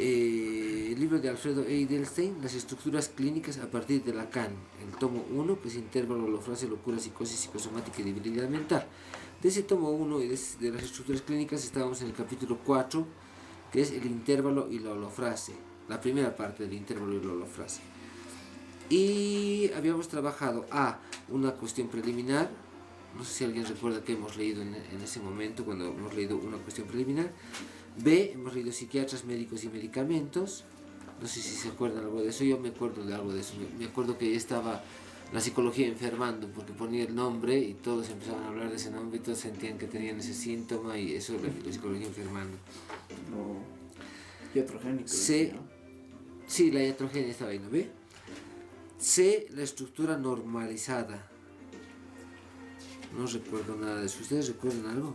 El libro de Alfredo Edelstein, Las estructuras clínicas a partir de Lacan, el tomo 1, que es intervalo, holofrasia, locura, psicosis, psicosomática y debilidad mental. De ese tomo 1 y de las estructuras clínicas estábamos en el capítulo 4, que es el intervalo y la holofrase, la primera parte del intervalo y la holofrase. Y habíamos trabajado una cuestión preliminar. No sé si alguien recuerda que hemos leído en ese momento, cuando hemos leído una cuestión preliminar. B, hemos leído psiquiatras, médicos y medicamentos. No sé si se acuerdan algo de eso. Yo me acuerdo de algo de eso. Me acuerdo que estaba la psicología enfermando, porque ponía el nombre y todos empezaban a hablar de ese nombre y todos sentían que tenían ese síntoma, y eso era la psicología enfermando. No. Iatrogénico. C, sí, la iatrogenia estaba ahí, ¿no ve? C, la estructura normalizada. No recuerdo nada de eso. ¿Ustedes recuerdan algo?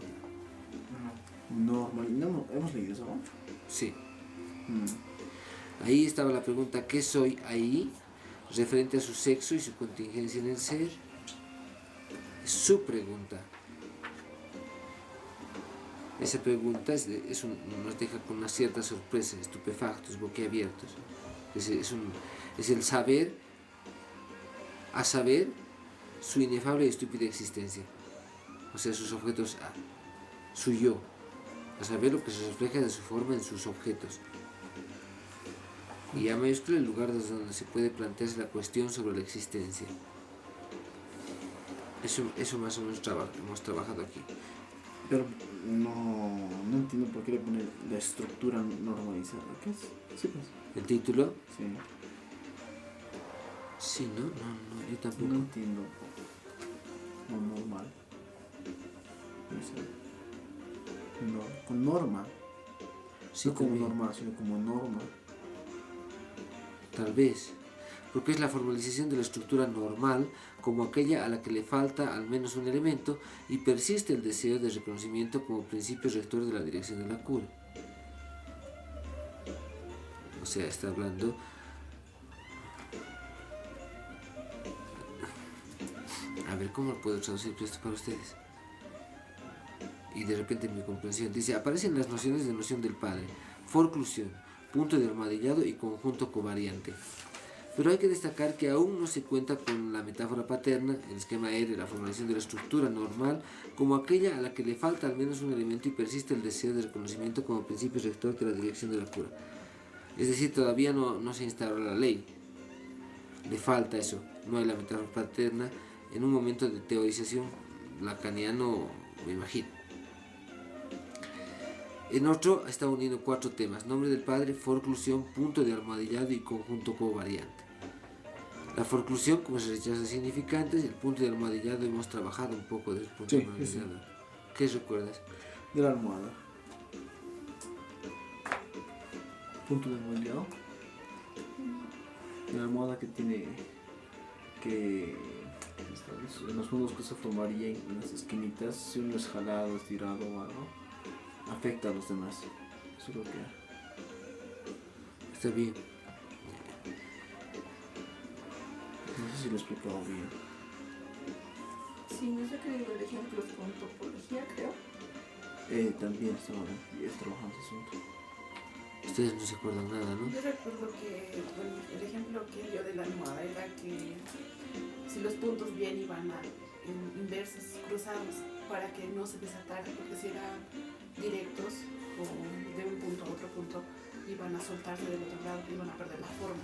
Normal. No, hemos leído eso, ¿no? Sí. Ahí estaba la pregunta: ¿qué soy ahí? Referente a su sexo y su contingencia en el ser. Es su pregunta. Esa pregunta nos deja con una cierta sorpresa, estupefactos, boquiabiertos. Es el saber, a saber, su inefable y estúpida existencia. O sea, sus objetos su yo. A saber lo que se refleja de su forma en sus objetos. Y A mayúscula el lugar desde donde se puede plantearse la cuestión sobre la existencia. Eso más o menos hemos trabajado aquí. Pero no entiendo por qué le ponen la estructura normalizada. ¿Qué es? Sí, pues. ¿El título? Sí. Sí, no, yo tampoco. No entiendo. No, normal. No, con norma. Sí, no como también. norma, sino como norma. Tal vez, porque es la formalización de la estructura normal como aquella a la que le falta al menos un elemento y persiste el deseo de reconocimiento como principio rector de la dirección de la cura. O sea, está hablando... A ver, ¿cómo lo puedo traducir esto para ustedes? Y de repente mi comprensión dice: aparecen las nociones de noción del padre, forclusión, punto de armadillado y conjunto covariante. Pero hay que destacar que aún no se cuenta con la metáfora paterna, el esquema R, la formalización de la estructura normal, como aquella a la que le falta al menos un elemento y persiste el deseo de reconocimiento como principio rector de la dirección de la cura. Es decir, todavía no se instaura la ley. Le falta eso, no hay la metáfora paterna en un momento de teorización lacaniano, me imagino. En otro está uniendo 4 temas: nombre del padre, forclusión, punto de armadillado y conjunto covariante. La forclusión, como se rechaza significantes, el punto de armadillado hemos trabajado un poco del punto de armadillado. Sí. ¿Qué recuerdas? De la almohada. Punto de armadillado. La almohada que tiene en los puntos que se formaría en las esquinitas, si uno es jalado, estirado o algo, afecta a los demás. Eso es lo que... Está bien. No sé si lo he explicado bien. Sí, no sé qué digo el ejemplo con topología, creo. También estaba trabajando ese asunto. Ustedes no se acuerdan nada, ¿no? Yo recuerdo que el ejemplo que dio de la almohada era que si los puntos bien iban en inversos, cruzados, para que no se desatara, porque si eran directos o de un punto a otro punto, iban a soltarse del otro lado, iban a perder la forma.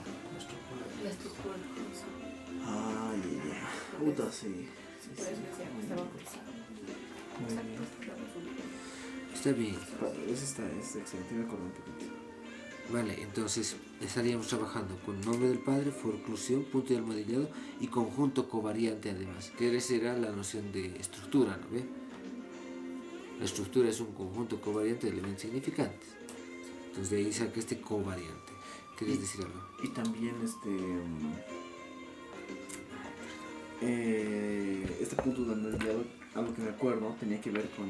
La estructura. Ay, puta, sí. Por eso decía que estaba cruzado. Está bien. Es excelente, me acuerdo un poquito. Vale, entonces estaríamos trabajando con nombre del padre, forclusión, punto de armadillado y conjunto covariante además, que esa era la noción de estructura, ¿no ve? La estructura es un conjunto covariante de elementos significantes. Entonces de ahí saca este covariante. ¿Quieres decir algo? Y también este punto de armadillado, algo que me acuerdo, tenía que ver con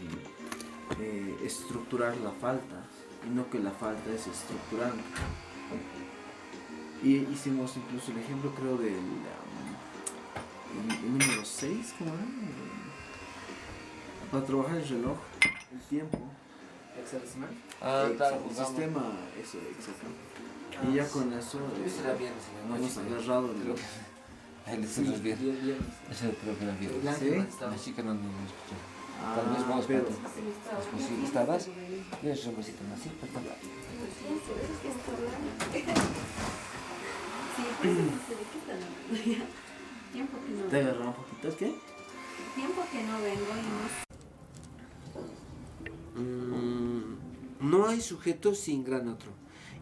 estructurar la falta. Y no que la falta es estructural. Y hicimos incluso el ejemplo, creo, del el número 6, ¿cómo era? Para trabajar el reloj, el tiempo, hexadecimal. El sistema, eso, exacto. Y ya con eso Será viernes en la hemos noche. agarrado Creo que ahí les Sí, bien. viernes. Eso creo que era viernes. La ¿Sí? última vez estaba. La chica no me escuchó. Tal vez vamos pero para ti. Es posible. ¿Estabas? Yo soy un besito más, ¿sí? Perdón. Sí, pues no sé de qué están hablando. Tiempo que no te agarraron un poquito, ¿es qué? Tiempo que no vengo y No hay sujeto sin gran otro.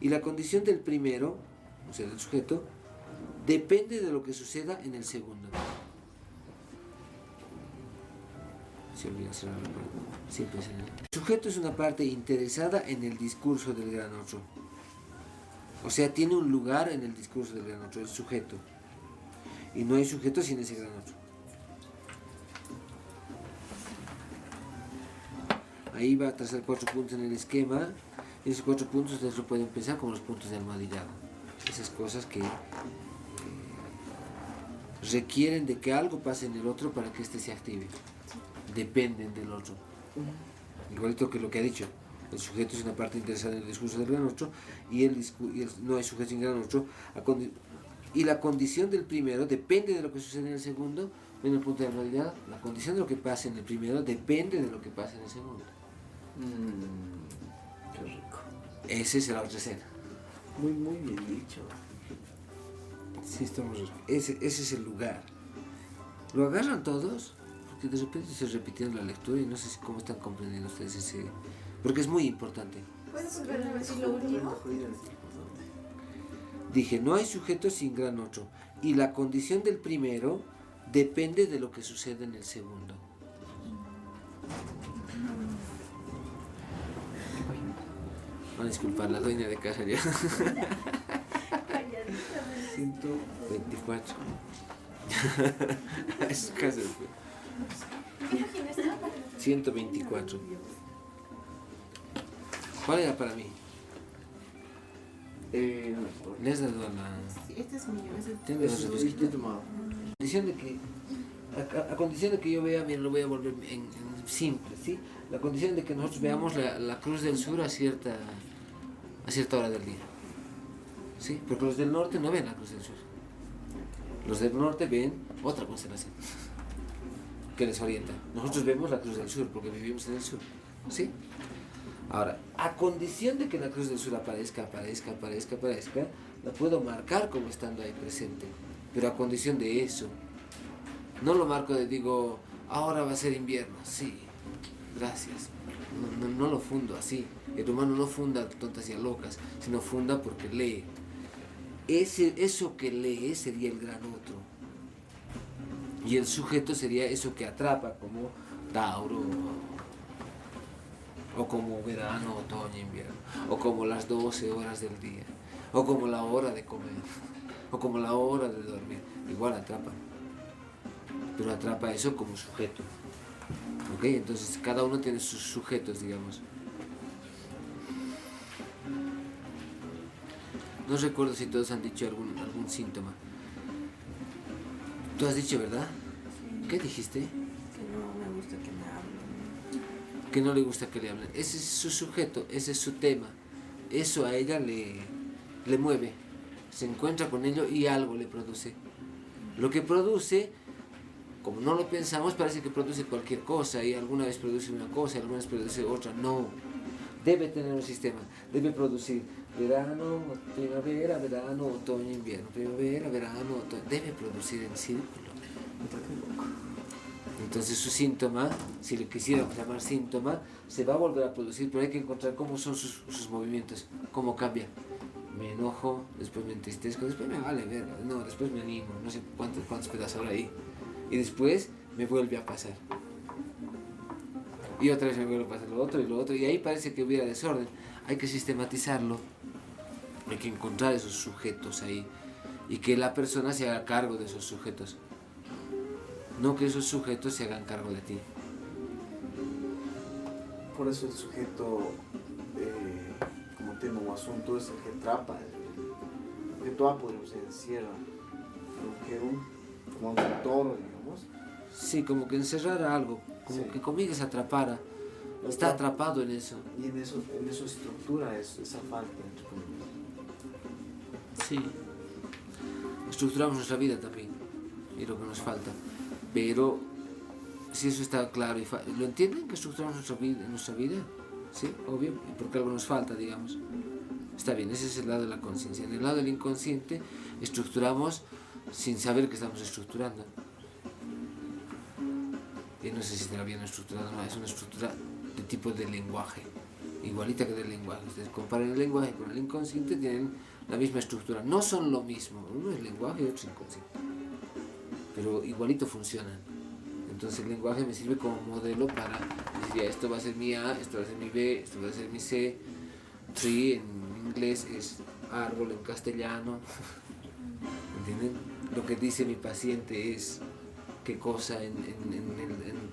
Y la condición del primero, o sea, del sujeto, depende de lo que suceda en el segundo. Se olvida cerrar la puerta. Siempre se... El sujeto es una parte interesada en el discurso del gran otro. O sea, tiene un lugar en el discurso del gran otro, el sujeto. Y no hay sujeto sin ese gran otro. Ahí va a trazar 4 puntos en el esquema. Y esos 4 puntos ustedes lo pueden pensar como los puntos de almohadillado. Esas cosas que requieren de que algo pase en el otro para que éste se active. Dependen del otro. Igualito que lo que ha dicho. El sujeto es una parte interesada en el discurso del gran otro y no hay sujeto sin gran otro. Y la condición del primero depende de lo que sucede en el segundo. En el punto de almohadillado, la condición de lo que pasa en el primero depende de lo que pasa en el segundo. Qué rico. Esa es la otra escena. Muy, muy bien dicho. Sí, ese es el lugar. ¿Lo agarran todos? Porque de repente se repitieron la lectura y no sé cómo están comprendiendo ustedes ese... Porque es muy importante. ¿Puedes volver a decir lo último? Dije, no hay sujeto sin gran otro. Y la condición del primero depende de lo que sucede en el segundo. Van a disculpar, la dueña de casa ya. 124. Es casa. 124. ¿Cuál era para mí? No me acuerdo. Les he dado a la... Sí, este es mío. Ese es... Tengo dos Eso refresquitos. yo he tomado. Condición de que, a condición de que yo vea, mira, lo voy a volver en simple, ¿sí? La condición de que nosotros veamos la Cruz del Sur a cierta hora del día, ¿sí? Porque los del norte no ven la Cruz del Sur. Los del norte ven otra constelación que les orienta. Nosotros vemos la Cruz del Sur porque vivimos en el sur, ¿sí? Ahora, a condición de que la Cruz del Sur aparezca, la puedo marcar como estando ahí presente. Pero a condición de eso. No lo marco de digo, ahora va a ser invierno. Sí, gracias. No lo fundo así. El humano no funda tontas y locas, sino funda porque lee. Eso que lee sería el gran otro. Y el sujeto sería eso que atrapa, como Tauro, o como verano, otoño, invierno, o como las 12 horas del día, o como la hora de comer, o como la hora de dormir. Igual atrapa, pero atrapa eso como sujeto. ¿Ok? Entonces cada uno tiene sus sujetos, digamos. No recuerdo si todos han dicho algún síntoma. Tú has dicho, ¿verdad? ¿Qué dijiste? Que no me gusta que me hablen. Que no le gusta que le hablen. Ese es su sujeto, ese es su tema. Eso a ella le mueve. Se encuentra con ello y algo le produce. Lo que produce, como no lo pensamos, parece que produce cualquier cosa y alguna vez produce una cosa y alguna vez produce otra. No. Debe tener un sistema. Debe producir verano, primavera, verano, otoño, invierno. Primavera, verano, otoño. Debe producir en círculo. Entonces su síntoma, si le quisiéramos llamar síntoma, se va a volver a producir, pero hay que encontrar cómo son sus movimientos, cómo cambia. Me enojo, después me entristezco, después me vale verga, no, después me animo, no sé cuántos pedazos habrá ahí. Y después me vuelve a pasar. Y otra vez me vuelve a pasar lo otro, y ahí parece que hubiera desorden. Hay que sistematizarlo, hay que encontrar esos sujetos ahí, y que la persona se haga cargo de esos sujetos. No que esos sujetos se hagan cargo de ti. Por eso el sujeto, como tema o asunto, es el que atrapa. El que todo podemos decir encierra. Como un toro, digamos. Sí, como que encerrara algo, como Sí. que Comigues atrapara Está atrapado en eso. Y en eso estructura esa falta, entre comillas. Sí. Estructuramos nuestra vida también. Y lo que nos falta. Pero, si eso está claro y ¿lo entienden? Que estructuramos nuestra vida. Sí, obvio. Y porque algo nos falta, digamos. Está bien, ese es el lado de la conciencia. En el lado del inconsciente, estructuramos sin saber que estamos estructurando. Y no sé si estará bien estructurado, no, es una estructura de tipo de lenguaje, igualita que del lenguaje. Ustedes comparen el lenguaje con el inconsciente, tienen la misma estructura. No son lo mismo, uno es lenguaje y otro es inconsciente, pero igualito funcionan. Entonces el lenguaje me sirve como modelo para decir, ya, esto va a ser mi A, esto va a ser mi B, esto va a ser mi C. Tree en inglés es árbol en castellano. ¿Entienden? Lo que dice mi paciente es qué cosa en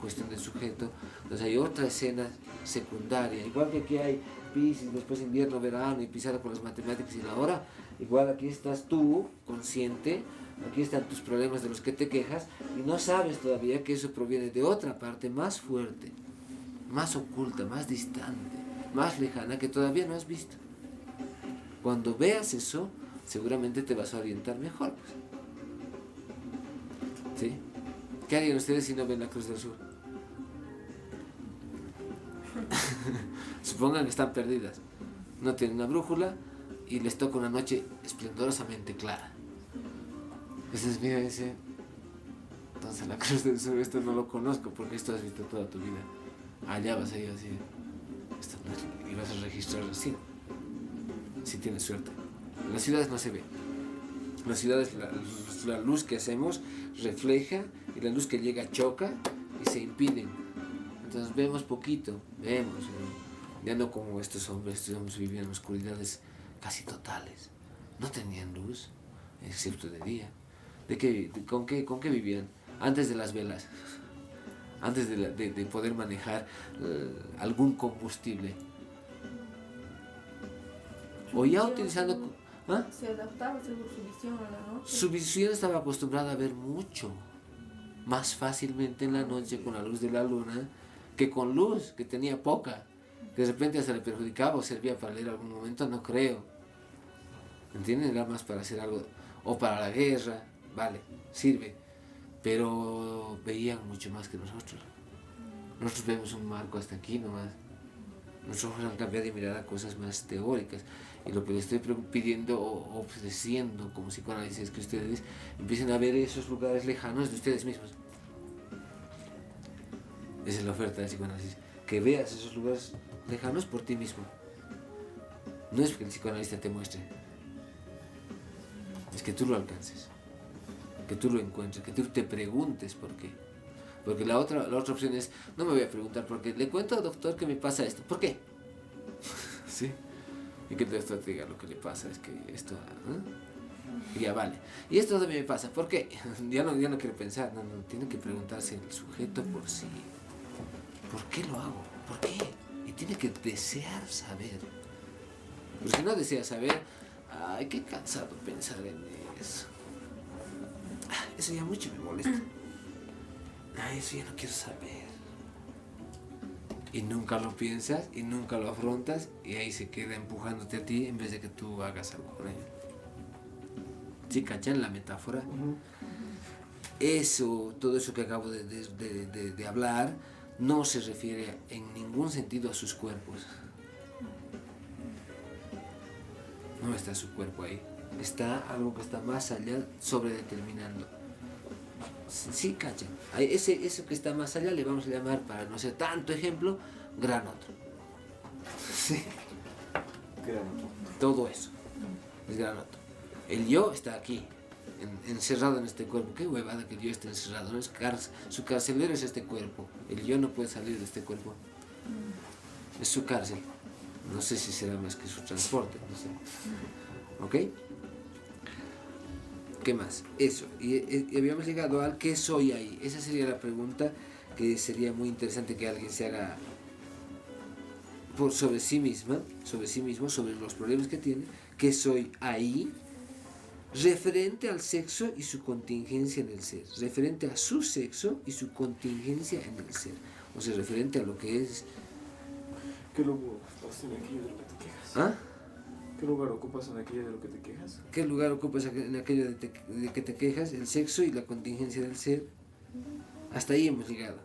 cuestión del sujeto. Entonces hay otra escena secundaria, igual que aquí hay Piscis, después invierno, verano y pisada con las matemáticas y la hora, igual aquí estás tú, consciente, aquí están tus problemas de los que te quejas y no sabes todavía que eso proviene de otra parte más fuerte, más oculta, más distante, más lejana, que todavía no has visto. Cuando veas eso, seguramente te vas a orientar mejor, pues. ¿Sí? ¿Qué harían ustedes si no ven la Cruz del Sur? Supongan que están perdidas. No tienen una brújula y les toca una noche esplendorosamente clara. Entonces mira ese... Entonces la Cruz del Sur, esto no lo conozco porque esto has visto toda tu vida. Allá vas a ir así. Esto no es, y vas a registrar recién. Si tienes suerte. En las ciudades no se ve. En las ciudades la luz que hacemos refleja y la luz que llega choca y se impiden. Entonces vemos poquito, vemos, ya no como estos hombres vivían en oscuridades casi totales. No tenían luz, excepto de día. ¿Con qué vivían? Antes de las velas, antes de poder manejar algún combustible. O ya utilizando... ¿Ah? Se adaptaba según su visión a la noche. Su visión estaba acostumbrada a ver mucho más fácilmente en la noche con la luz de la luna que con luz, que tenía poca, que de repente hasta le perjudicaba o servía para leer algún momento, no creo. ¿Entienden? Era más para hacer algo, o para la guerra, vale, sirve, pero veían mucho más que nosotros. Nosotros vemos un marco hasta aquí nomás. Nuestros ojos han cambiado de mirar a cosas más teóricas. Y lo que les estoy pidiendo o ofreciendo como psicoanálisis es que ustedes empiecen a ver esos lugares lejanos de ustedes mismos. Esa es la oferta del psicoanálisis. Que veas esos lugares lejanos por ti mismo. No es que el psicoanalista te muestre. Es que tú lo alcances. Que tú lo encuentres. Que tú te preguntes por qué. Porque la otra opción es, no me voy a preguntar por qué. Le cuento al doctor que me pasa esto. ¿Por qué? ¿Sí? Y que el doctor te diga lo que le pasa es que esto... Y ya vale. Y esto también me pasa. ¿Por qué? Ya no quiero pensar. No, tiene que preguntarse el sujeto por sí. ¿Por qué lo hago? ¿Por qué? Y tiene que desear saber. Porque si no desea saber, ay, qué cansado pensar en eso. Eso ya mucho me molesta. Ay, eso ya no quiero saber. Y nunca lo piensas y nunca lo afrontas y ahí se queda empujándote a ti en vez de que tú hagas algo con ello. ¿Sí cachan la metáfora? Eso, todo eso que acabo de hablar no se refiere en ningún sentido a sus cuerpos. No está su cuerpo ahí. Está algo que está más allá sobredeterminando. Sí, cachan. Eso que está más allá le vamos a llamar, para no ser tanto ejemplo, gran otro. Sí. Gran otro. Todo eso es gran otro. El yo está aquí, encerrado en este cuerpo. Qué huevada que el yo esté encerrado. ¿No? Su carcelero es este cuerpo. El yo no puede salir de este cuerpo. Es su cárcel. No sé si será más que su transporte. No sé. ¿Ok? ¿Qué más? Eso. Y habíamos llegado al ¿qué soy ahí? Esa sería la pregunta que sería muy interesante que alguien se haga sobre sí mismo, sobre los problemas que tiene. ¿Qué soy ahí? Referente al sexo y su contingencia en el ser. Referente a su sexo y su contingencia en el ser. O sea, referente a lo que es ¿Qué lugar ocupas en aquello de lo que te quejas? ¿Ah? ¿Qué lugar ocupas en aquello de lo que te quejas? ¿Qué lugar ocupas en aquello de que te quejas? El sexo y la contingencia del ser. Hasta ahí hemos llegado.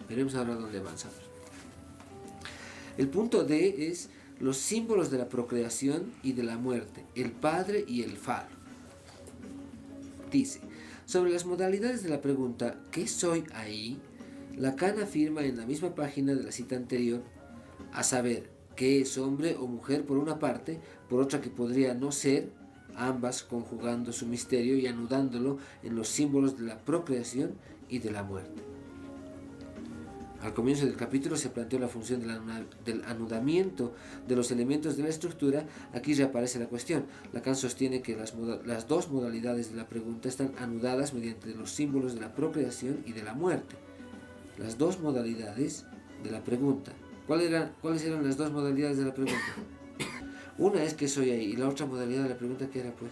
Veremos ahora dónde avanzamos. El punto D es los símbolos de la procreación y de la muerte, el padre y el falo. Dice, sobre las modalidades de la pregunta ¿qué soy ahí? Lacan afirma en la misma página de la cita anterior, a saber, que es hombre o mujer por una parte, por otra que podría no ser, ambas conjugando su misterio y anudándolo en los símbolos de la procreación y de la muerte. Al comienzo del capítulo se planteó la función del anudamiento de los elementos de la estructura. Aquí reaparece la cuestión. Lacan sostiene que las dos modalidades de la pregunta están anudadas mediante los símbolos de la procreación y de la muerte. Las dos modalidades de la pregunta. ¿Cuáles eran las dos modalidades de la pregunta? Una es que soy ahí y la otra modalidad de la pregunta ¿qué era pues?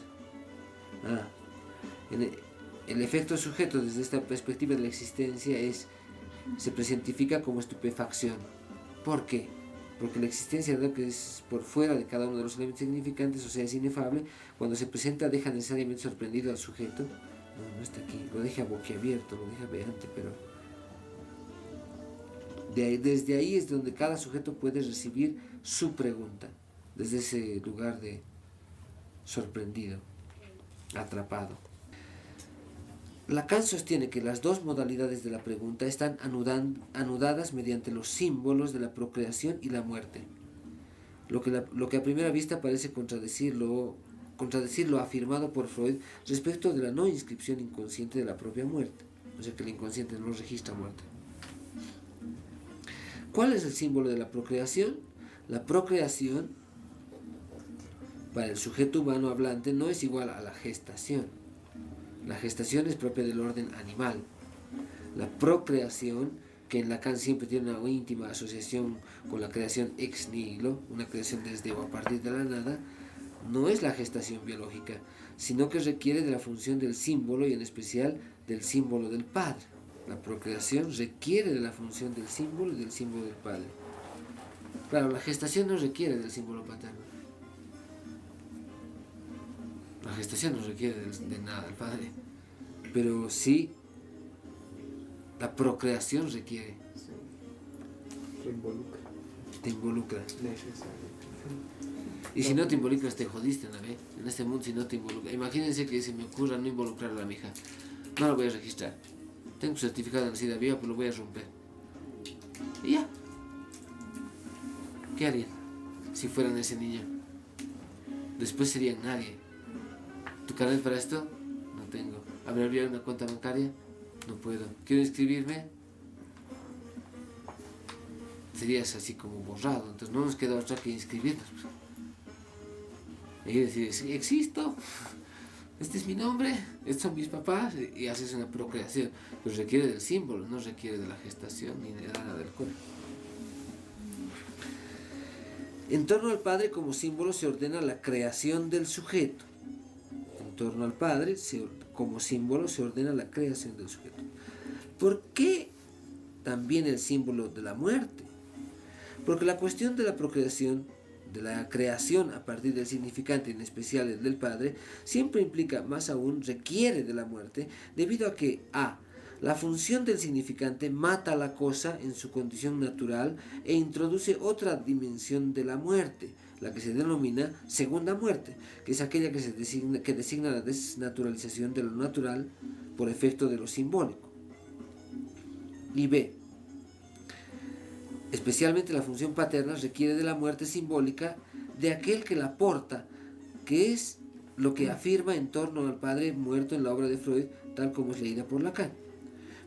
El efecto sujeto desde esta perspectiva de la existencia se presentifica como estupefacción. ¿Por qué? Porque la existencia, dado que es por fuera de cada uno de los elementos significantes, o sea, es inefable, cuando se presenta deja necesariamente sorprendido al sujeto. No está aquí, lo deja boquiabierto, lo deja veante, pero desde ahí es donde cada sujeto puede recibir su pregunta, desde ese lugar de sorprendido, atrapado. Lacan sostiene que las dos modalidades de la pregunta están anudadas mediante los símbolos de la procreación y la muerte, lo que a primera vista parece contradecir lo afirmado por Freud respecto de la no inscripción inconsciente de la propia muerte, o sea que el inconsciente no registra muerte. ¿Cuál es el símbolo de la procreación? La procreación para el sujeto humano hablante no es igual a la gestación. La gestación es propia del orden animal. La procreación, que en Lacan siempre tiene una íntima asociación con la creación ex nihilo, una creación desde o a partir de la nada, no es la gestación biológica, sino que requiere de la función del símbolo y en especial del símbolo del padre. La procreación requiere de la función del símbolo y del símbolo del padre. Claro, la gestación no requiere del símbolo paterno. La gestación no requiere de nada del padre, pero sí la procreación requiere. Sí. Te involucra. Necesario. Y si no te involucras te jodiste, ¿no? En este mundo si no te involucras. Imagínense que se me ocurra no involucrar a la mija. No lo voy a registrar. Tengo un certificado de nacida viva, pero lo voy a romper. Y ya. ¿Qué harían si fueran ese niño? Después serían nadie. ¿Tu carnet para esto? No tengo. ¿Abrir una cuenta bancaria? No puedo. ¿Quiero inscribirme? Serías así como borrado. Entonces no nos queda otra que inscribirnos. Y decir, sí, existo. Este es mi nombre. Estos son mis papás. Y haces una procreación. Pues requiere del símbolo, no requiere de la gestación ni de nada del cuerpo. En torno al padre como símbolo se ordena la creación del sujeto. En torno al padre, como símbolo, se ordena la creación del sujeto. ¿Por qué también el símbolo de la muerte? Porque la cuestión de la procreación, de la creación a partir del significante, en especial el del padre, siempre implica, más aún, requiere de la muerte, debido a que a. La función del significante mata a la cosa en su condición natural e introduce otra dimensión de la muerte, la que se denomina segunda muerte, que es aquella que designa la desnaturalización de lo natural por efecto de lo simbólico. Y B. Especialmente la función paterna requiere de la muerte simbólica de aquel que la porta, que es lo que afirma en torno al padre muerto en la obra de Freud, tal como es leída por Lacan.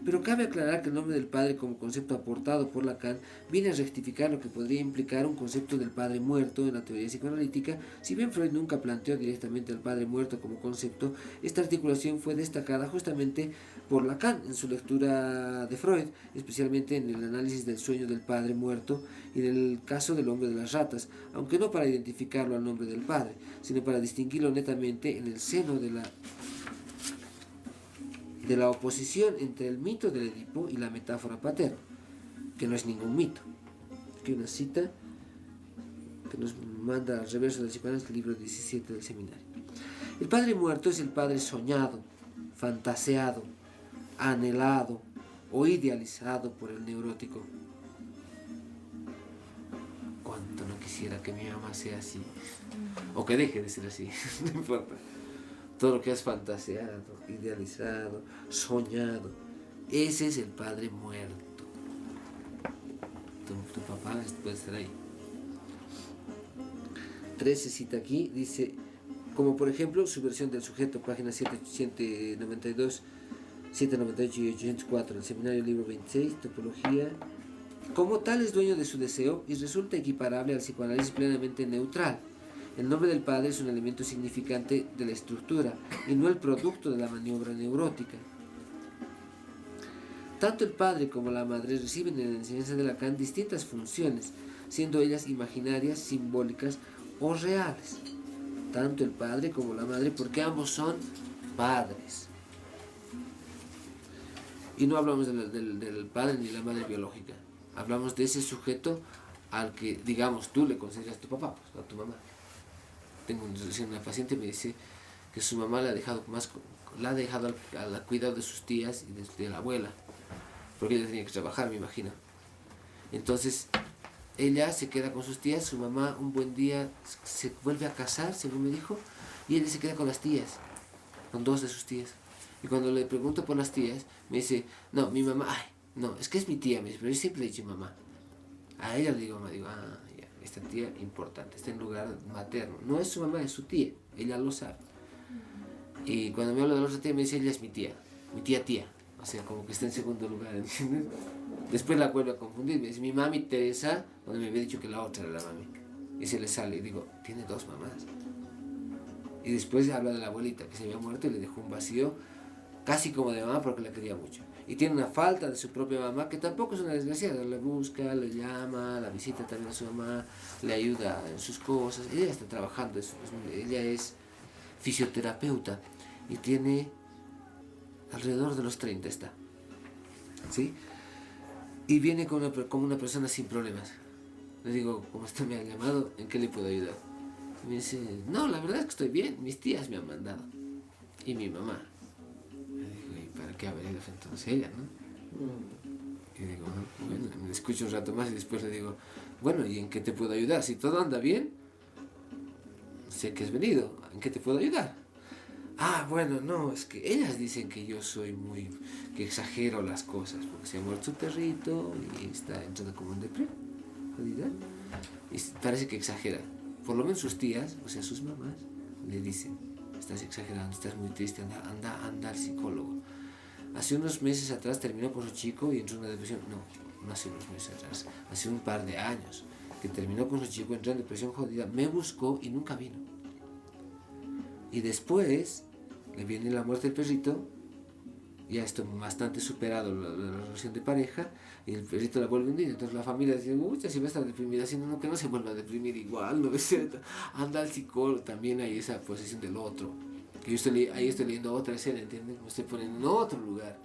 Pero cabe aclarar que el nombre del padre como concepto aportado por Lacan viene a rectificar lo que podría implicar un concepto del padre muerto en la teoría psicoanalítica. Si bien Freud nunca planteó directamente al padre muerto como concepto, esta articulación fue destacada justamente por Lacan en su lectura de Freud, especialmente en el análisis del sueño del padre muerto y en el caso del hombre de las ratas, aunque no para identificarlo al nombre del padre, sino para distinguirlo netamente en el seno de la oposición entre el mito del Edipo y la metáfora paterna, que no es ningún mito. Aquí una cita que nos manda al reverso del psicoanálisis, libro 17 del seminario. El padre muerto es el padre soñado, fantaseado, anhelado o idealizado por el neurótico. Cuánto no quisiera que mi mamá sea así, o que deje de ser así, no importa. Todo lo que es fantaseado, idealizado, soñado, ese es el padre muerto. Tu papá puede estar ahí. 13 cita aquí, dice, como por ejemplo, subversión del sujeto, páginas 792, 798 y 804, el seminario libro 26, topología. Como tal es dueño de su deseo y resulta equiparable al psicoanálisis plenamente neutral. El nombre del padre es un elemento significante de la estructura y no el producto de la maniobra neurótica. Tanto el padre como la madre reciben en la enseñanza de Lacan distintas funciones, siendo ellas imaginarias, simbólicas o reales. Tanto el padre como la madre, porque ambos son padres. Y no hablamos del padre ni de la madre biológica. Hablamos de ese sujeto al que, digamos, tú le consideras tu papá, pues, a tu mamá. Tengo una paciente que me dice que su mamá la ha dejado al cuidado de sus tías y de la abuela, porque ella tenía que trabajar, me imagino. Entonces, ella se queda con sus tías, su mamá un buen día se vuelve a casar, según me dijo, y ella se queda con las tías, con dos de sus tías. Y cuando le pregunto por las tías, me dice, no, mi mamá, no, es que es mi tía, me dice, pero yo siempre le he dicho mamá. A ella le digo mamá, digo, ya, esta tía importante, está en lugar materno. No es su mamá, es su tía, ella lo sabe. Y cuando me habla de la otra tía, me dice, ella es mi tía, tía. O sea, como que está en segundo lugar, ¿entiendes? Después la vuelve a confundir, me dice, mi mami Teresa, cuando me había dicho que la otra era la mami. Y se le sale, y digo, tiene dos mamás. Y después habla de la abuelita, que se había muerto y le dejó un vacío, casi como de mamá, porque la quería mucho. Y tiene una falta de su propia mamá, que tampoco es una desgraciada, la busca, le llama, la visita también a su mamá, le ayuda en sus cosas. Ella está trabajando, ella es fisioterapeuta y tiene alrededor de los 30 está, ¿sí? Y viene como una persona sin problemas. Le digo, ¿cómo está? Me ha llamado, ¿en qué le puedo ayudar? Y me dice, no, la verdad es que estoy bien, mis tías me han mandado. Y mi mamá. Le digo, ¿y para qué ha venido entonces ella, no? Y digo, bueno, me escucho un rato más y después le digo, bueno, ¿y en qué te puedo ayudar? Si todo anda bien, sé que has venido, ¿en qué te puedo ayudar? Bueno, no, es que ellas dicen que yo soy que exagero las cosas, porque se ha muerto su perrito y está entrando como en depresión, y parece que exagera. Por lo menos sus tías, o sea, sus mamás, le dicen, estás exagerando, estás muy triste, anda al psicólogo. Hace unos meses atrás terminó con su chico y entró en una depresión, no hace unos meses atrás, hace un par de años, que terminó con su chico, entró en depresión jodida, me buscó y nunca vino. Y después le viene la muerte del perrito, ya está bastante superado la relación de pareja, y el perrito la vuelve a hundir. Entonces la familia dice, si va a estar deprimida, sino que no se vuelva a deprimir igual, no es cierto. Anda al psicólogo, también hay esa posesión del otro. Que ahí estoy leyendo otra escena, ¿entiendes? Me estoy poniendo en otro lugar.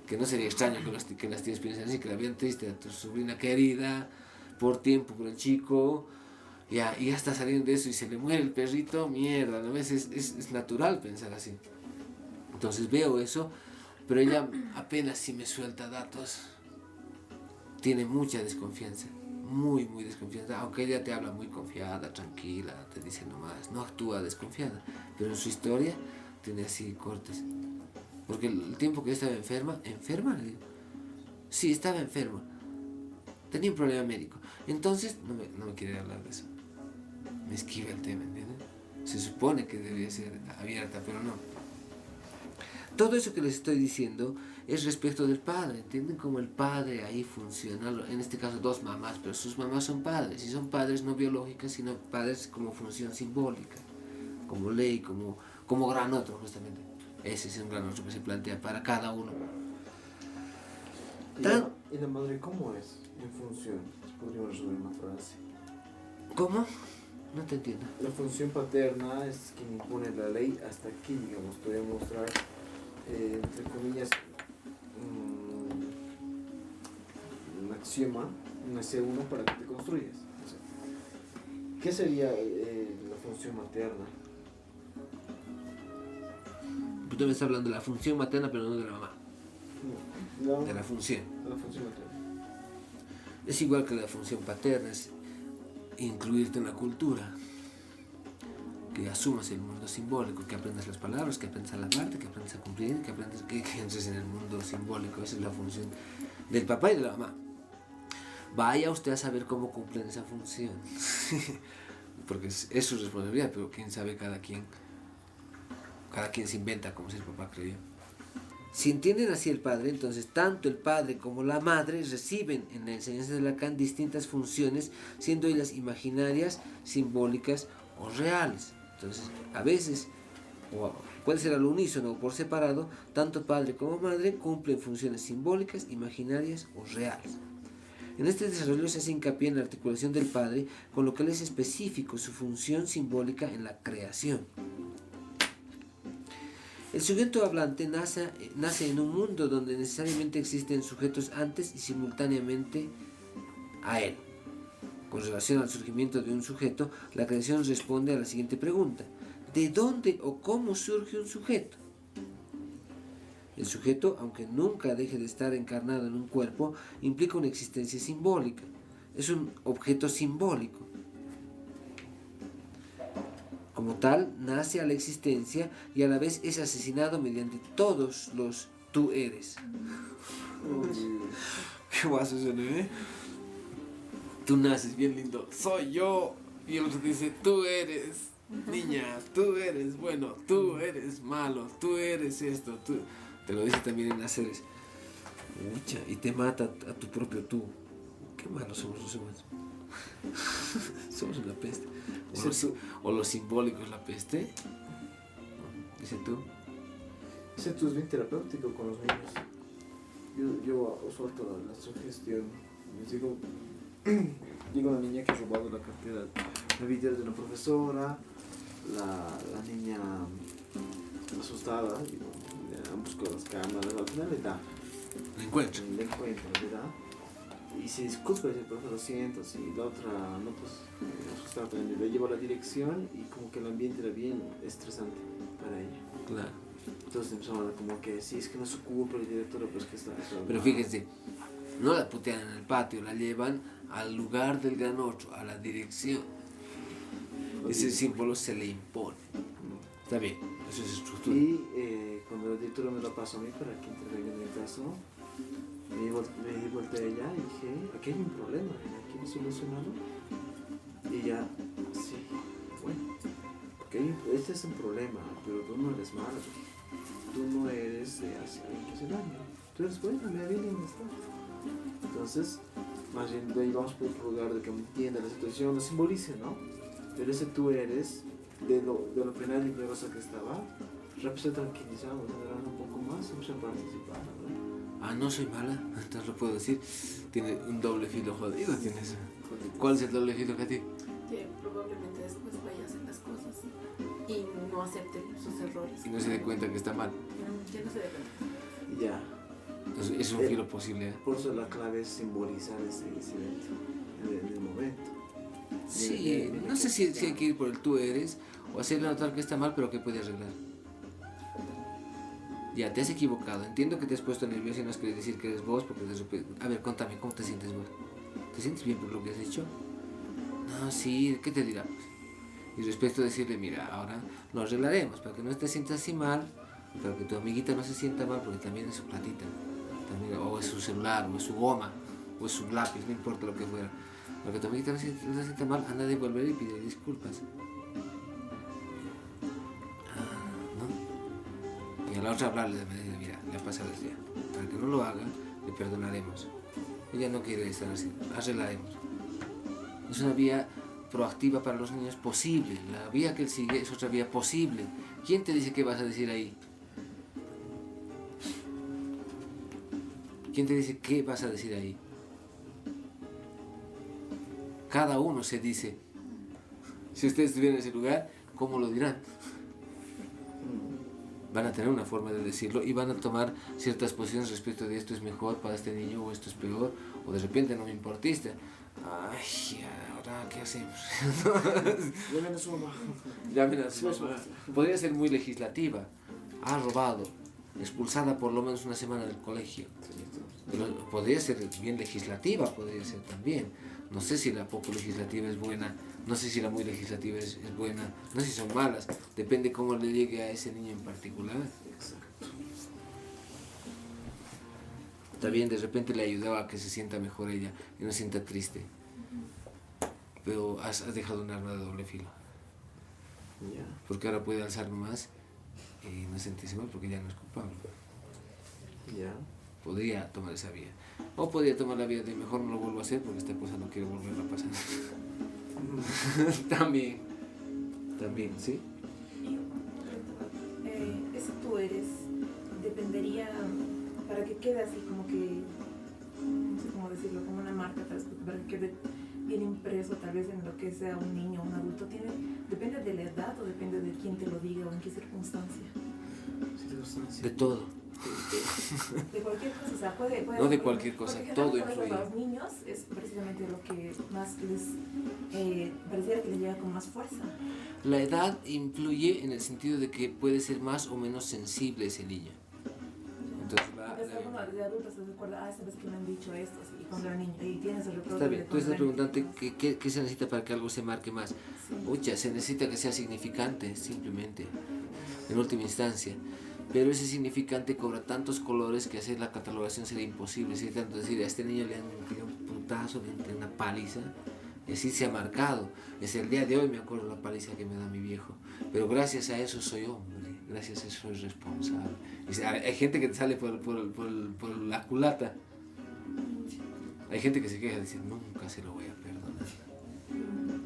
Que no sería extraño que las tías piensen así, que la vean triste a tu sobrina querida, por tiempo con el chico, y ya está saliendo de eso y se le muere el perrito, mierda, ¿no ves? Es natural pensar así. Entonces veo eso, pero ella apenas si me suelta datos, tiene mucha desconfianza, muy desconfianza, aunque ella te habla muy confiada, tranquila, te dice nomás, no actúa desconfiada, pero en su historia tiene así cortes. Porque el tiempo que yo estaba ¿enferma? Le digo, sí, estaba enferma, tenía un problema médico, entonces no me quiere hablar de eso, me esquiva el tema, ¿entiendes? Se supone que debería ser abierta, pero no. Todo eso que les estoy diciendo es respecto del padre, ¿entienden? Como el padre ahí funciona, en este caso dos mamás, pero sus mamás son padres, y son padres no biológicas, sino padres como función simbólica, como ley, como gran otro, justamente. Ese es un gran otro que se plantea para cada uno. ¿Y la madre cómo es en función? Podríamos resumir una frase. ¿Cómo? No te entiendo. La función paterna es quien impone la ley hasta aquí, digamos, podría mostrar, entre comillas, un axioma, un C1 para que te construyas. O sea, ¿Qué sería la función materna? Tú me estás hablando de la función materna, pero no de la mamá. No, De la función. la función materna. Es igual que la función paterna, es incluirte en la cultura, que asumas el mundo simbólico, que aprendas las palabras, que aprendas a lavarte, que aprendas a cumplir, que aprendas que entres en el mundo simbólico. Esa es la función del papá y de la mamá. Vaya usted a saber cómo cumplen esa función, porque es su responsabilidad, pero quién sabe, cada quien se inventa como si el papá creyó. Si entienden así el padre, entonces tanto el padre como la madre reciben en la enseñanza de Lacan distintas funciones, siendo ellas imaginarias, simbólicas o reales. Entonces, a veces, o puede ser al unísono o por separado, tanto padre como madre cumplen funciones simbólicas, imaginarias o reales. En este desarrollo se hace hincapié en la articulación del padre, con lo que es específico su función simbólica en la creación. El sujeto hablante nace en un mundo donde necesariamente existen sujetos antes y simultáneamente a él. Con relación al surgimiento de un sujeto, la creación responde a la siguiente pregunta: ¿de dónde o cómo surge un sujeto? El sujeto, aunque nunca deje de estar encarnado en un cuerpo, implica una existencia simbólica. Es un objeto simbólico. Como tal, nace a la existencia y a la vez es asesinado mediante todos los tú eres. ¿Qué vas a hacer, Tú naces bien lindo, soy yo. Y el otro dice, tú eres niña, tú eres bueno, tú eres malo, tú eres esto, tú. Te lo dice también en Naceres. Mucha, y te mata a tu propio tú. Qué malos somos los humanos. Somos una peste. O lo simbólico es la peste. Dice tú. Ese tú es bien terapéutico con los niños. Yo suelto la sugestión. Les digo, digo a la niña que ha robado la cartera, la video de una profesora, la niña asustada, digo, han buscado las cámaras, al final le da. Lo encuentro. Le encuentra, ¿verdad? Y se disculpa, dice, profe, lo siento, sí, la otra, no, pues, asustada también, le llevo a la dirección y como que el ambiente era bien estresante para ella. Claro. Entonces empezamos a hablar como que, sí, es que no es su culpa, el director, pues que está... Pero fíjense, no la putean en el patio, la llevan al lugar del gran otro, a la dirección. Ese símbolo se le impone. Está bien, eso es estructura. Y cuando el director me lo pasó a mí para que intervenga en el caso, me di vuelta a ella y dije, aquí hay un problema, aquí no solucionado. Y ella, sí, bueno, porque este es un problema, pero tú no eres malo, tú no eres alguien que hace daño, tú eres bueno, mira bien dónde está. Entonces, más bien de ahí vamos por otro lugar de que entienda la situación, lo simbolice, ¿no? Pero ese tú eres, de lo penal y peligroso que estaba, rápido se tranquilizamos, un poco más y vamos a participar, ¿no? Ah, no soy mala, entonces lo puedo decir. Tiene un doble filo jodido, tienes. ¿Cuál es el doble filo que a ti? Que probablemente después vaya a hacer las cosas y no acepte sus errores. Y no se dé cuenta que está mal. Ya no se dé cuenta. Ya. Entonces, es un filo posible, ¿eh? Por eso la clave es simbolizar ese evento en el momento. Sí, no sé si hay que ir por el tú eres o hacerle notar que está mal, pero que puede arreglar. Ya, te has equivocado. Entiendo que te has puesto nervioso y no has querido decir que eres vos, porque de repente... A ver, contame, ¿cómo te sientes vos? ¿Te sientes bien por lo que has hecho? No, sí, ¿qué te dirá? Y respecto a decirle, mira, ahora lo arreglaremos, para que no te sientas así mal, para que tu amiguita no se sienta mal, porque también es su platita. También, o es su celular, o es su goma, o es su lápiz, no importa lo que fuera. Para que tu amiguita no se sienta mal, anda a devolver y pide disculpas. Y a la otra hablarle de manera, mira, le ha pasado esto ya. Para que no lo haga, le perdonaremos. Ella no quiere estar así, arreglaremos. Es una vía proactiva para los niños posible. La vía que él sigue es otra vía posible. ¿Quién te dice qué vas a decir ahí? ¿Quién te dice qué vas a decir ahí? Cada uno se dice. Si ustedes estuvieran en ese lugar, ¿cómo lo dirán? Van a tener una forma de decirlo y van a tomar ciertas posiciones respecto de esto es mejor para este niño o esto es peor, o de repente no me importista. Ay, ahora, ¿qué hacemos? Llamen a su mamá. Llamen a su mamá. Podría ser muy legislativa. Ha robado, expulsada por lo menos una semana del colegio. Pero podría ser bien legislativa, podría ser también. No sé si la poco legislativa es buena, no sé si la muy legislativa es buena, no sé si son malas, depende cómo le llegue a ese niño en particular. Exacto. También de repente le ayudaba a que se sienta mejor ella y no se sienta triste. Pero has dejado un arma de doble filo. Ya. Porque ahora puede alzar más y no sentirse mal porque ya no es culpable. Ya. Podría tomar esa vía. O podría tomar la vía de mejor no lo vuelvo a hacer porque esta cosa no quiero volverla a pasar. También, ¿sí? Ese tú eres, dependería, para que quede así como que, no sé cómo decirlo, como una marca, tal vez, para que quede bien impreso tal vez en lo que sea un niño o un adulto, depende de la edad o depende de quién te lo diga o en qué circunstancia. De todo. De cualquier cosa, o sea, puede No de cualquier cosa, porque todo generalmente influye. a los niños es precisamente lo que más les pareciera que les llega con más fuerza. La edad influye en el sentido de que puede ser más o menos sensible ese niño. Entonces De adultos se recuerda, esta vez que me han dicho esto, y cuando era niño, y tienes el recuerdo. está bien, tú estás preguntando que qué se necesita para que algo se marque más. Ucha, se necesita que sea significante, simplemente, en última instancia. Pero ese significante cobra tantos colores que hacer la catalogación sería imposible. Sería tanto decir, a este niño le han tirado un putazo, le han tirado una paliza, y así se ha marcado. Desde el día de hoy me acuerdo la paliza que me da mi viejo. Pero gracias a eso soy hombre, gracias a eso soy responsable. Hay gente que te sale por la culata. Hay gente que se queja y dice, nunca se lo voy a perdonar.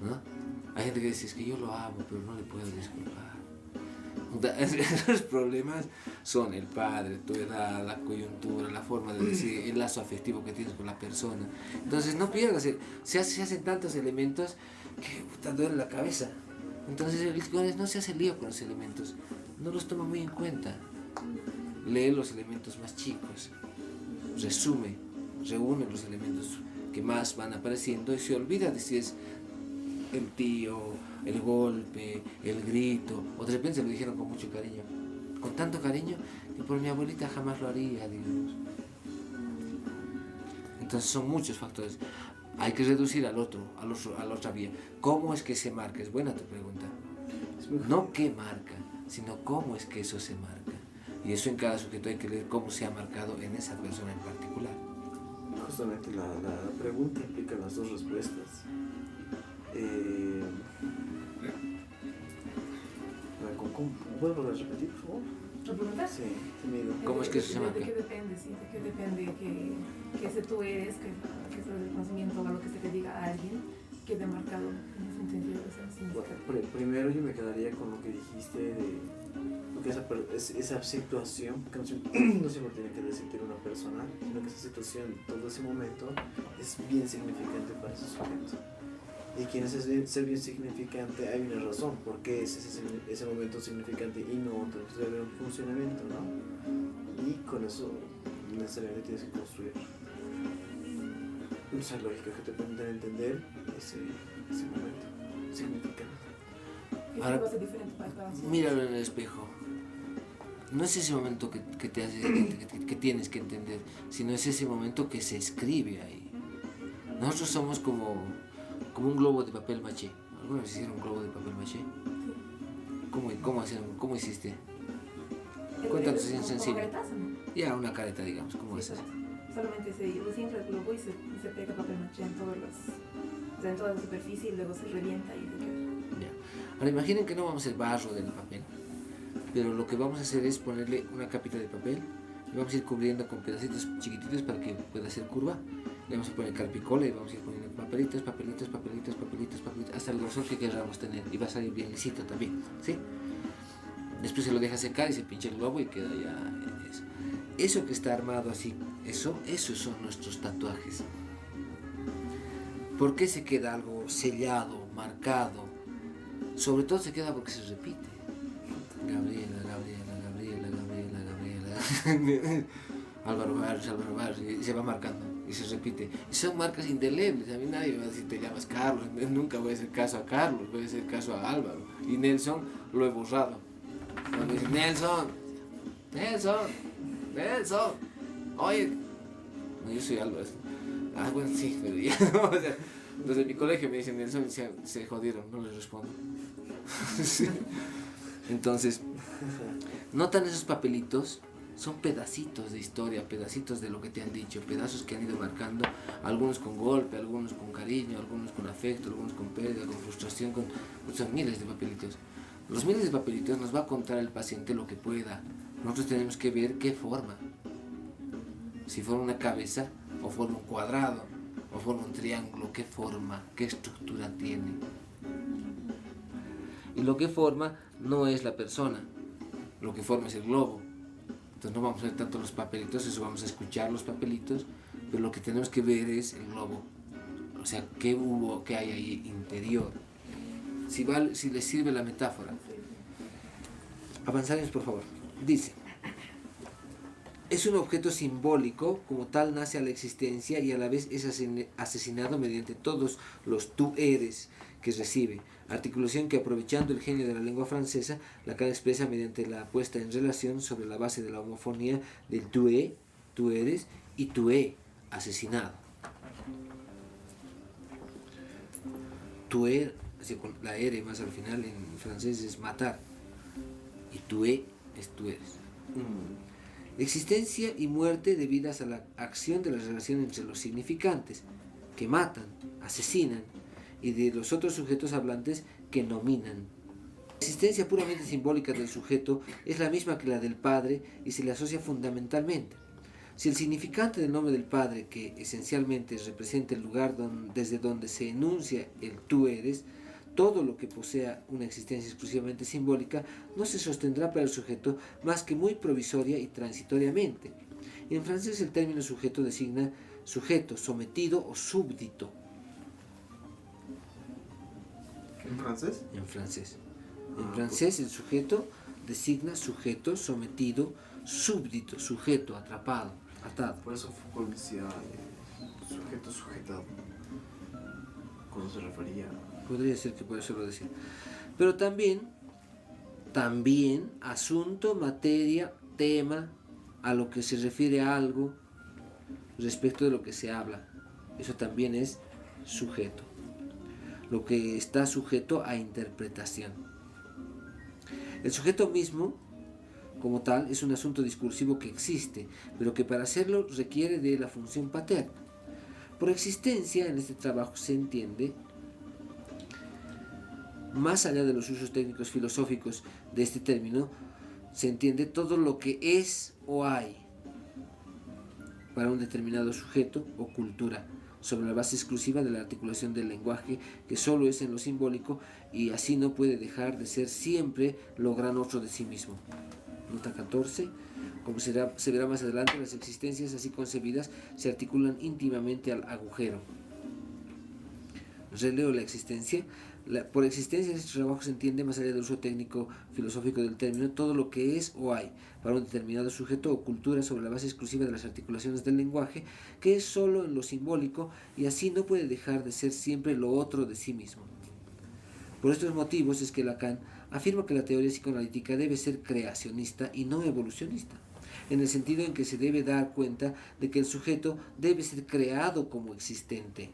¿No? Hay gente que dice, es que yo lo amo, pero no le puedo disculpar. Esos problemas son el padre, tu edad, la coyuntura, la forma de decir, el lazo afectivo que tienes con la persona. Entonces no pierdas, se hacen tantos elementos que puta, duele la cabeza. Entonces el psicólogo no se hace lío con los elementos, no los toma muy en cuenta. Lee los elementos más chicos, resume, reúne los elementos que más van apareciendo y se olvida de si es el tío, el golpe, el grito, o de repente se lo dijeron con mucho cariño, con tanto cariño que por mi abuelita jamás lo haría, digamos. Entonces son muchos factores. Hay que reducir a la otra vía. ¿Cómo es que se marca? Es buena tu pregunta. No qué marca, sino cómo es que eso se marca. Y eso en cada sujeto hay que leer cómo se ha marcado en esa persona en particular. Justamente la pregunta implica las dos respuestas. ¿Puedo volver a repetir, por favor? ¿La pregunta? Sí, temido. ¿Cómo es que eso se marca? ¿De qué depende? Sí, ¿de qué depende que ese tú eres, que es el conocimiento o lo que se te diga a alguien, quede marcado en ese sentido? Bueno, primero yo me quedaría con lo que dijiste de lo que esa situación, que no siempre tiene que decirte una persona, sino que esa situación, todo ese momento, es bien significante para ese sujeto. Y quien es ser bien significante, hay una razón por qué es ese momento significante y no otro. Entonces debe haber un funcionamiento, ¿no? Y con eso necesariamente tienes que construir esa lógica que te permite entender ese momento significante. Ahora, ¿Qué es diferente para cada persona? míralo en el espejo. No es ese momento que que tienes que entender, sino es ese momento que se escribe ahí. Nosotros somos como un globo de papel maché. ¿Alguna vez hicieron un globo de papel maché? ¿Cómo hiciste? Cuéntanos así en sencillo. Ya, una careta, digamos. ¿Cómo es eso? Solamente se infla el globo y se pega papel maché en toda la superficie y luego se revienta y se queda. Ya. Ahora imaginen que no vamos a hacer barro del papel, pero lo que vamos a hacer es ponerle una capita de papel y vamos a ir cubriendo con pedacitos chiquititos para que pueda hacer curva. Le vamos a poner carpicola y vamos a ir poniendo papelitos, hasta el grosor que queramos tener y va a salir bien lisito también, ¿sí? Después se lo deja secar y se pincha el globo y queda ya eso. Eso que está armado así, esos son nuestros tatuajes. ¿Por qué se queda algo sellado, marcado? Sobre todo se queda porque se repite. Gabriela. Álvaro Barrios, y se va marcando. Y se repite. Y son marcas indelebles. A mí nadie me va a decir te llamas Carlos. Nunca voy a hacer caso a Carlos, voy a hacer caso a Álvaro. Y Nelson lo he borrado. Cuando dice Nelson, oye, no, yo soy Álvaro. Ah, bueno, sí, pero ya no. O sea, los de mi colegio me dicen Nelson y se jodieron, no les respondo. Sí. Entonces, notan esos papelitos, son pedacitos de historia, pedacitos de lo que te han dicho, pedazos que han ido marcando, algunos con golpe, algunos con cariño, algunos con afecto, algunos con pérdida, con frustración, son miles de papelitos. Los miles de papelitos nos va a contar el paciente lo que pueda. Nosotros tenemos que ver qué forma. Si forma una cabeza, o forma un cuadrado, o forma un triángulo, qué forma, qué estructura tiene. Y lo que forma no es la persona, lo que forma es el globo. Entonces no vamos a ver tanto los papelitos, eso vamos a escuchar los papelitos, pero lo que tenemos que ver es el globo. O sea, qué hay ahí interior. Si les sirve la metáfora. Avanzaremos, por favor. Dice, es un objeto simbólico, como tal nace a la existencia y a la vez es asesinado mediante todos los tú eres que recibe. Articulación que, aprovechando el genio de la lengua francesa, Lacan expresa mediante la puesta en relación sobre la base de la homofonía del tú eres, y tú asesinado. Tuer, con la R más al final en francés es matar, y tú es tú eres. Existencia y muerte debidas a la acción de la relación entre los significantes, que matan, asesinan, y de los otros sujetos hablantes que nominan. La existencia puramente simbólica del sujeto es la misma que la del padre y se le asocia fundamentalmente. Si el significante del nombre del padre, que esencialmente representa el lugar desde donde se enuncia el tú eres, todo lo que posea una existencia exclusivamente simbólica no se sostendrá para el sujeto más que muy provisoria y transitoriamente. En francés el término sujeto designa sujeto, sometido o súbdito. ¿En francés? En francés. En francés el sujeto designa sujeto, sometido, súbdito, sujeto, atrapado, atado. Por eso Foucault decía sujeto sujetado. Cuando se refería. Podría ser que por eso lo decía. Pero también asunto, materia, tema, a lo que se refiere a algo respecto de lo que se habla. Eso también es sujeto. Lo que está sujeto a interpretación. El sujeto mismo, como tal, es un asunto discursivo que existe, pero que para hacerlo requiere de la función paterna. Por existencia, en este trabajo se entiende, más allá de los usos técnicos filosóficos de este término, se entiende todo lo que es o hay para un determinado sujeto o cultura, sobre la base exclusiva de la articulación del lenguaje, que solo es en lo simbólico y así no puede dejar de ser siempre lo gran otro de sí mismo. Nota 14. Como se verá más adelante, las existencias así concebidas se articulan íntimamente al agujero. Releo la existencia. Por existencia en este trabajo se entiende, más allá del uso técnico filosófico del término, todo lo que es o hay para un determinado sujeto o cultura sobre la base exclusiva de las articulaciones del lenguaje, que es solo en lo simbólico y así no puede dejar de ser siempre lo otro de sí mismo. Por estos motivos es que Lacan afirma que la teoría psicoanalítica debe ser creacionista y no evolucionista, en el sentido en que se debe dar cuenta de que el sujeto debe ser creado como existente.